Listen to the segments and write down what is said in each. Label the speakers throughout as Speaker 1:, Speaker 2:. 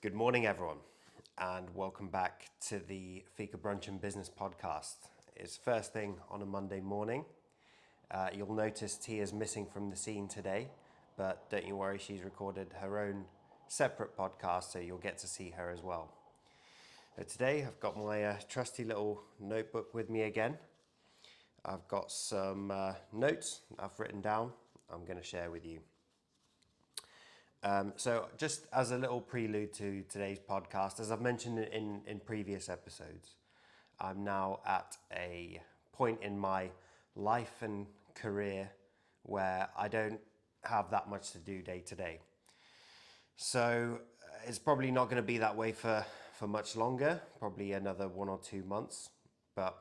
Speaker 1: Good morning, everyone, and welcome back to the Fika Brunch and Business Podcast. It's first thing on a Monday morning. You'll notice Tia's missing from the scene today, but don't you worry, she's recorded her own separate podcast, so you'll get to see her as well. Today, I've got my trusty little notebook with me again. I've got some notes I've written down I'm going to share with you. So just as a little prelude to today's podcast, as I've mentioned in previous episodes, I'm now at a point in my life and career where I don't have that much to do day to day. So it's probably not going to be that way for much longer, probably another 1 or 2 months. But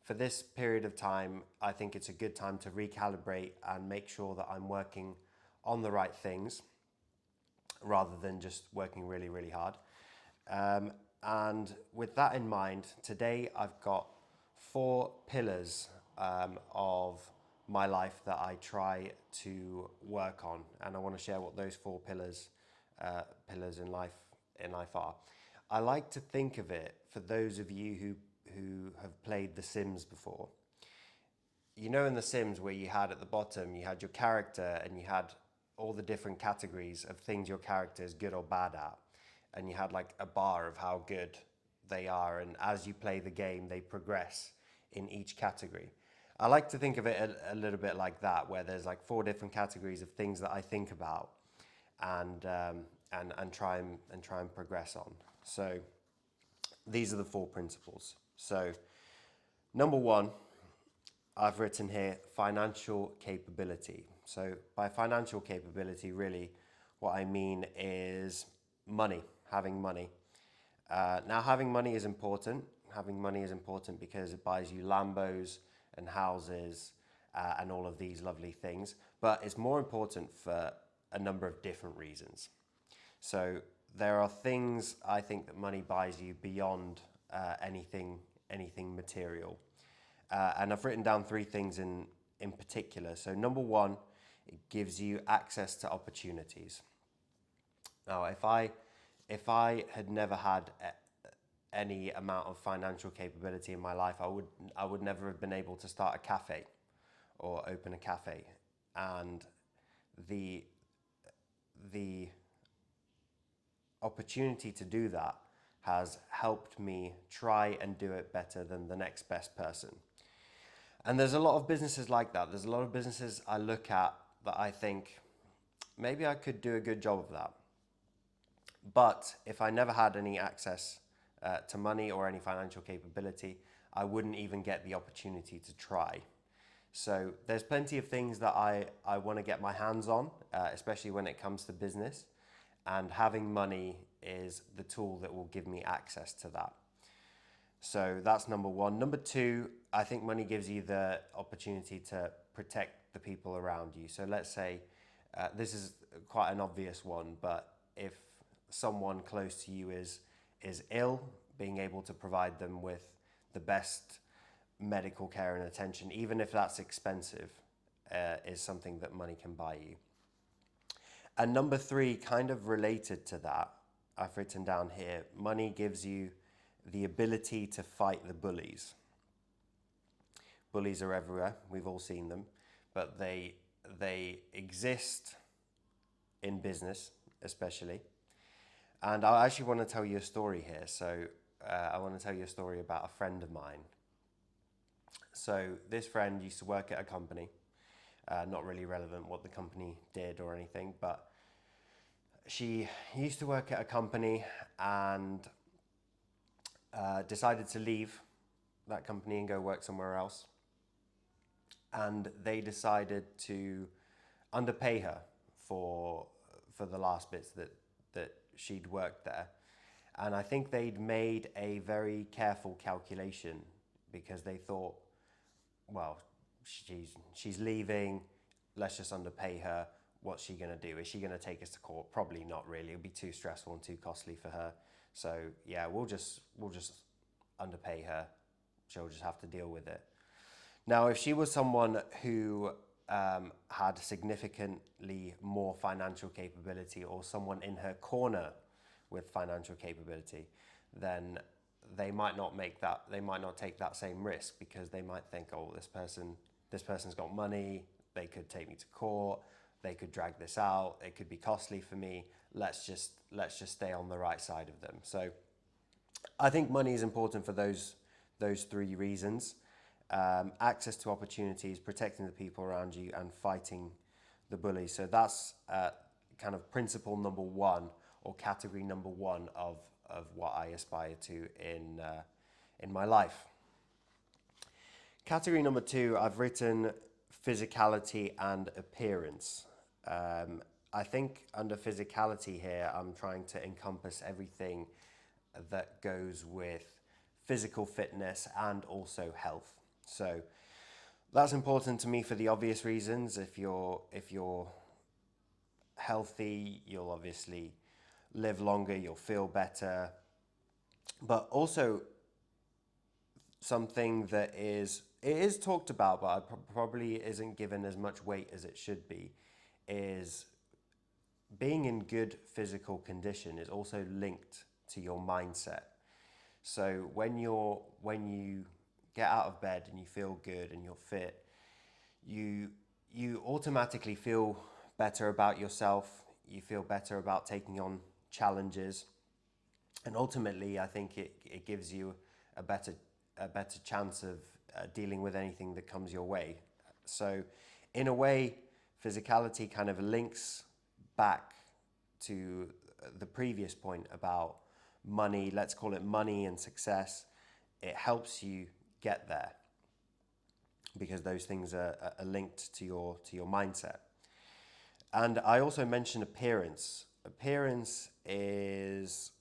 Speaker 1: for this period of time, I think it's a good time to recalibrate and make sure that I'm working on the right things, rather than just working really, really hard. And with that in mind, today I've got 4 pillars of my life that I try to work on, and I want to share what those 4 pillars in life are. I like to think of it, for those of you who have played The Sims before. You know, in The Sims, where you had at the bottom, you had your character and you had all the different categories of things your character is good or bad at. And you had like a bar of how good they are. And as you play the game, they progress in each category. I like to think of it a little bit like that, where there's like 4 different categories of things that I think about and try and progress on. So these are the 4 principles. So number 1, I've written here financial capability. So by financial capability, really what I mean is money, having money. Now, having money is important. Having money is important because it buys you Lambos and houses and all of these lovely things. But it's more important for a number of different reasons. So there are things I think that money buys you beyond anything material. And I've written down 3 things in particular. So number 1, it gives you access to opportunities. Now, if I had never had any amount of financial capability in my life, I would never have been able to start a cafe or open a cafe. And the opportunity to do that has helped me try and do it better than the next best person. And there's a lot of businesses like that. There's a lot of businesses I look at that I think, maybe I could do a good job of that. But if I never had any access to money or any financial capability, I wouldn't even get the opportunity to try. So there's plenty of things that I want to get my hands on, especially when it comes to business. And having money is the tool that will give me access to that. So that's number 1. Number 2, I think money gives you the opportunity to protect the people around you. So let's say, this is quite an obvious one, but if someone close to you is ill, being able to provide them with the best medical care and attention, even if that's expensive, is something that money can buy you. And number 3, kind of related to that, I've written down here, money gives you the ability to fight the bullies. Bullies are everywhere, we've all seen them, but they exist in business especially. And I actually want to tell you a story here. So I want to tell you a story about a friend of mine. So this friend used to work at a company, not really relevant what the company did or anything, but she used to work at a company and decided to leave that company and go work somewhere else. And they decided to underpay her for the last bits that she'd worked there. And I think they'd made a very careful calculation, because they thought, well, she's leaving, let's just underpay her. What's she going to do? Is she going to take us to court? Probably not really. It would be too stressful and too costly for her. So yeah, we'll just underpay her. She'll just have to deal with it. Now, if she was someone who had significantly more financial capability, or someone in her corner with financial capability, then they might not take that same risk, because they might think, oh, this person's got money, they could take me to court, they could drag this out, it could be costly for me. Let's just stay on the right side of them. So I think money is important for those three reasons: access to opportunities, protecting the people around you, and fighting the bullies. So that's kind of principle number one, or category number one of what I aspire to in my life. Category number two, I've written physicality and appearance. I think under physicality here, I'm trying to encompass everything that goes with physical fitness and also health. So that's important to me for the obvious reasons. If you're healthy, you'll obviously live longer, you'll feel better. But also something that is talked about, but probably isn't given as much weight as it should be, is being in good physical condition is also linked to your mindset. So when you get out of bed and you feel good and you're fit, you automatically feel better about yourself. You feel better about taking on challenges, and ultimately, I think it gives you a better chance of dealing with anything that comes your way. So, in a way, physicality kind of links back to the previous point about money. Let's call it money and success. It helps you get there because those things are linked to your mindset. And I also mentioned appearance. Appearance is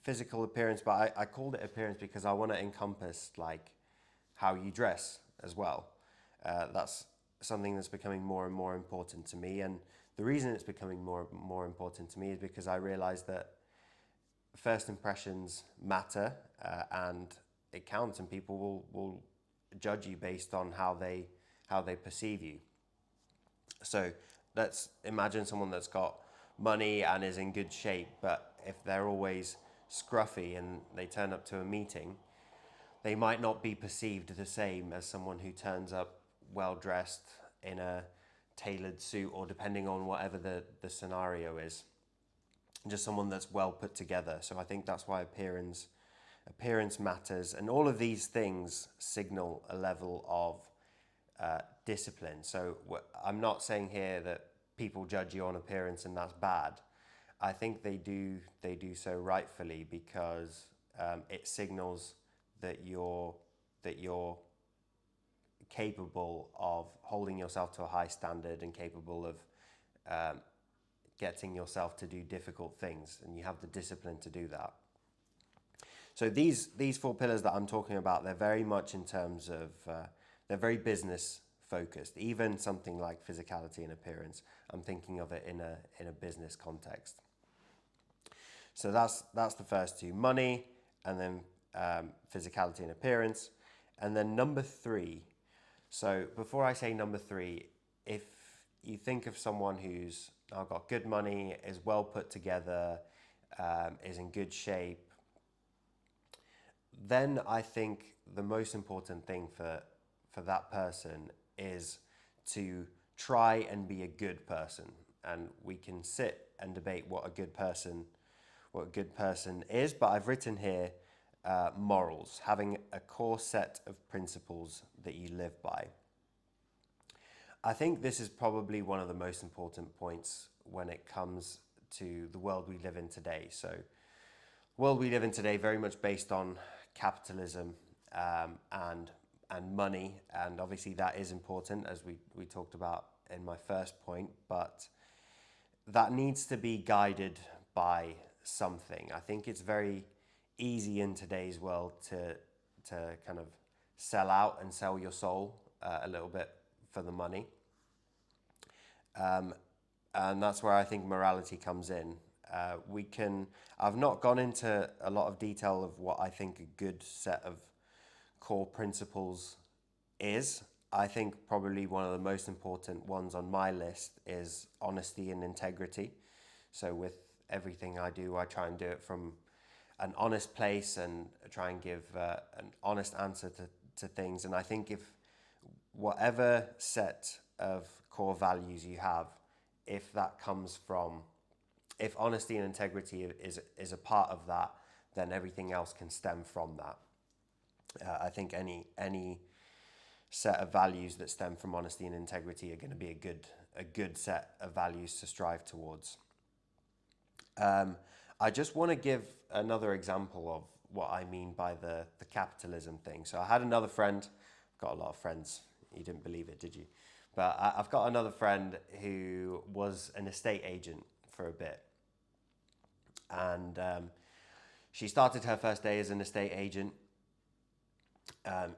Speaker 1: physical appearance, but I called it appearance because I want to encompass like how you dress as well. That's something that's becoming more and more important to me, and the reason it's becoming more important to me is because I realize that first impressions matter, and it counts, and people will judge you based on how they perceive you. So let's imagine someone that's got money and is in good shape, but if they're always scruffy and they turn up to a meeting, they might not be perceived the same as someone who turns up well dressed in a tailored suit, or depending on whatever the scenario is, just someone that's well put together. So I think that's why appearance matters, and all of these things signal a level of discipline. So I'm not saying here that people judge you on appearance and that's bad. I think they do so rightfully, because it signals that you're capable of holding yourself to a high standard and capable of getting yourself to do difficult things, and you have the discipline to do that. So these four pillars that I'm talking about, they're very much in terms of they're very business focused. Even something like physicality and appearance, I'm thinking of it in a business context. So that's the first two: money, and then physicality and appearance, and then number three. So before I say number three, if you think of someone who's now got good money, is well put together, is in good shape, then I think the most important thing for that person is to try and be a good person. And we can sit and debate what a good person is, but I've written here morals, having a core set of principles that you live by. I think this is probably one of the most important points when it comes to the world we live in today. So, the world we live in today very much based on capitalism and money, and obviously that is important, as we talked about in my first point, but that needs to be guided by something. I think it's very easy in today's world to kind of sell out and sell your soul a little bit for the money. And that's where I think morality comes in. I've not gone into a lot of detail of what I think a good set of core principles is. I think probably one of the most important ones on my list is honesty and integrity. So with everything I do, I try and do it from an honest place and try and give an honest answer to things. And I think if whatever set of core values you have, if that comes from, if honesty and integrity is a part of that, then everything else can stem from that. I think any set of values that stem from honesty and integrity are going to be a good set of values to strive towards. I just want to give another example of what I mean by the capitalism thing. So I had another friend, I've got a lot of friends, you didn't believe it, did you? But I've got another friend who was an estate agent for a bit. And she started her first day as an estate agent,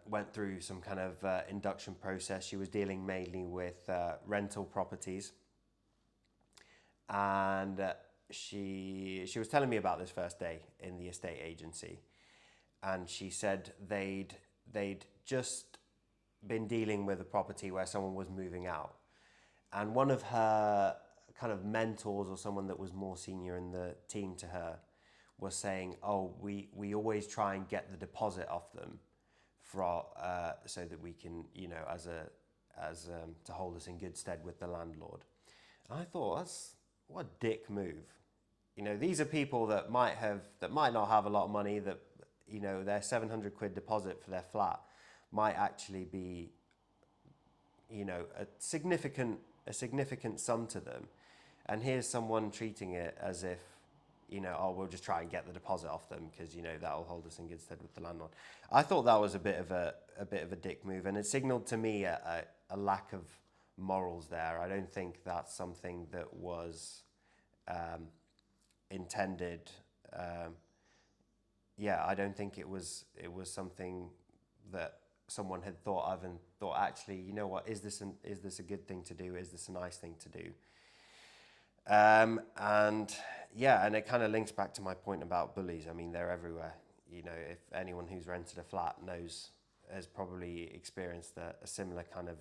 Speaker 1: went through some kind of induction process. She was dealing mainly with rental properties. And she was telling me about this first day in the estate agency, and she said they'd just been dealing with a property where someone was moving out, and one of her kind of mentors or someone that was more senior in the team to her was saying, "Oh, we always try and get the deposit off them for so that we can, you know, as to hold us in good stead with the landlord." And I thought, what a dick move. You know, these are people that might not have a lot of money, that, you know, their 700 quid deposit for their flat might actually be, you know, a significant sum to them. And here's someone treating it as if, you know, oh, we'll just try and get the deposit off them because, you know, that'll hold us in good stead with the landlord. I thought that was a bit of a dick move, and it signaled to me a lack of morals there. I don't think that's something that was intended. I don't think it was something that someone had thought of and thought, actually, you know what, is this a good thing to do? Is this a nice thing to do? And it kind of links back to my point about bullies. I mean, they're everywhere. You know, if anyone who's rented a flat has probably experienced a similar kind of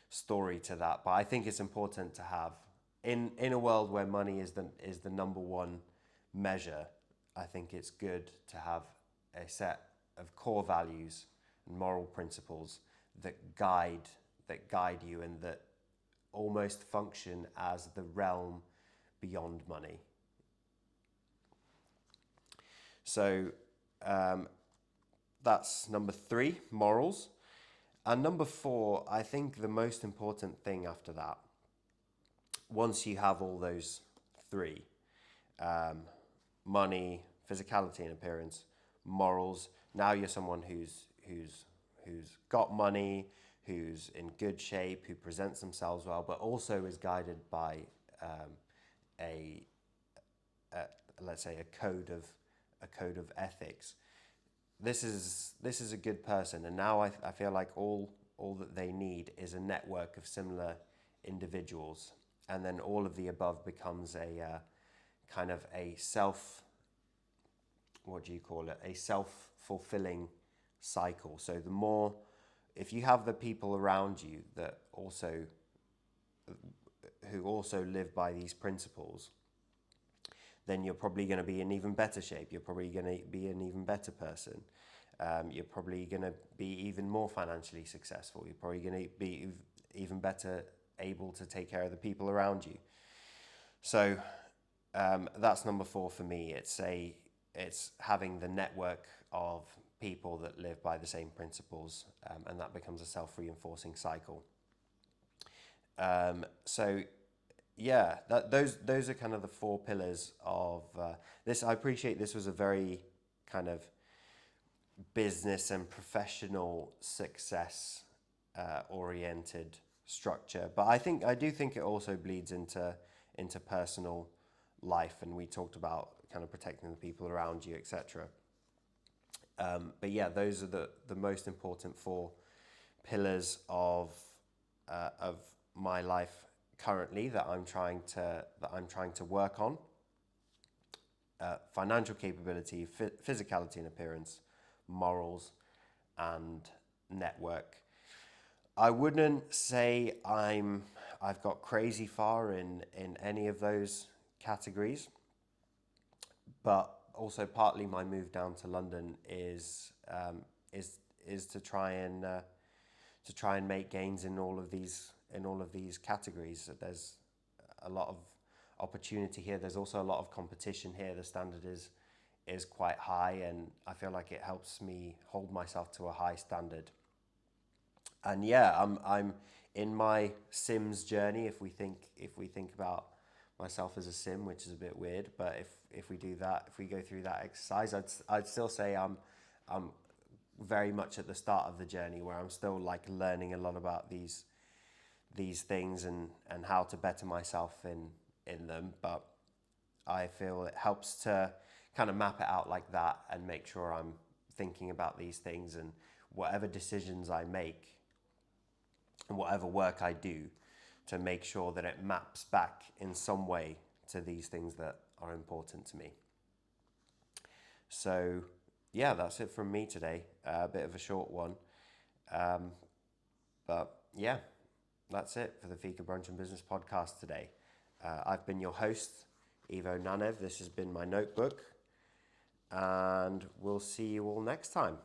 Speaker 1: story to that. But I think it's important to have, in a world where money is the number one measure, I think it's good to have a set of core values and moral principles that guide you and that almost function as the realm beyond money. So that's number 3, morals. And number 4, I think the most important thing after that, once you have all those 3, money, physicality and appearance, morals, now you're someone who's got money, who's in good shape, who presents themselves well, but also is guided by let's say a code of ethics. This is a good person, and now I feel like all that they need is a network of similar individuals, and then all of the above becomes a kind of a self-fulfilling cycle. So the more, if you have the people around you that who also live by these principles, then you're probably going to be in even better shape. You're probably going to be an even better person. You're probably going to be even more financially successful. You're probably going to be even better able to take care of the people around you. So that's number 4 for me. It's having the network of people that live by the same principles, and that becomes a self-reinforcing cycle. Those are kind of the 4 pillars of this. I appreciate this was a very kind of business and professional success oriented structure, but I do think it also bleeds into personal life, and we talked about kind of protecting the people around you, etc. Those are the most important 4 pillars of my life currently that I'm trying to work on. Financial capability, physicality and appearance, morals, and network. I wouldn't say I've got crazy far in any of those categories, but also partly my move down to London is to try and make gains in all of these categories. There's a lot of opportunity here. There's also a lot of competition here. The standard is quite high, and I feel like it helps me hold myself to a high standard. And yeah, I'm in my Sims journey. If we think about myself as a sim, which is a bit weird, but if we do that, if we go through that exercise, I'd still say I'm very much at the start of the journey, where I'm still like learning a lot about these things and how to better myself in them. But I feel it helps to kind of map it out like that and make sure I'm thinking about these things, and whatever decisions I make and whatever work I do, to make sure that it maps back in some way to these things that are important to me. So yeah, that's it from me today. A bit of a short one. But yeah, that's it for the Fika Brunch and Business Podcast today. I've been your host, Ivo Nanev. This has been my notebook, and we'll see you all next time.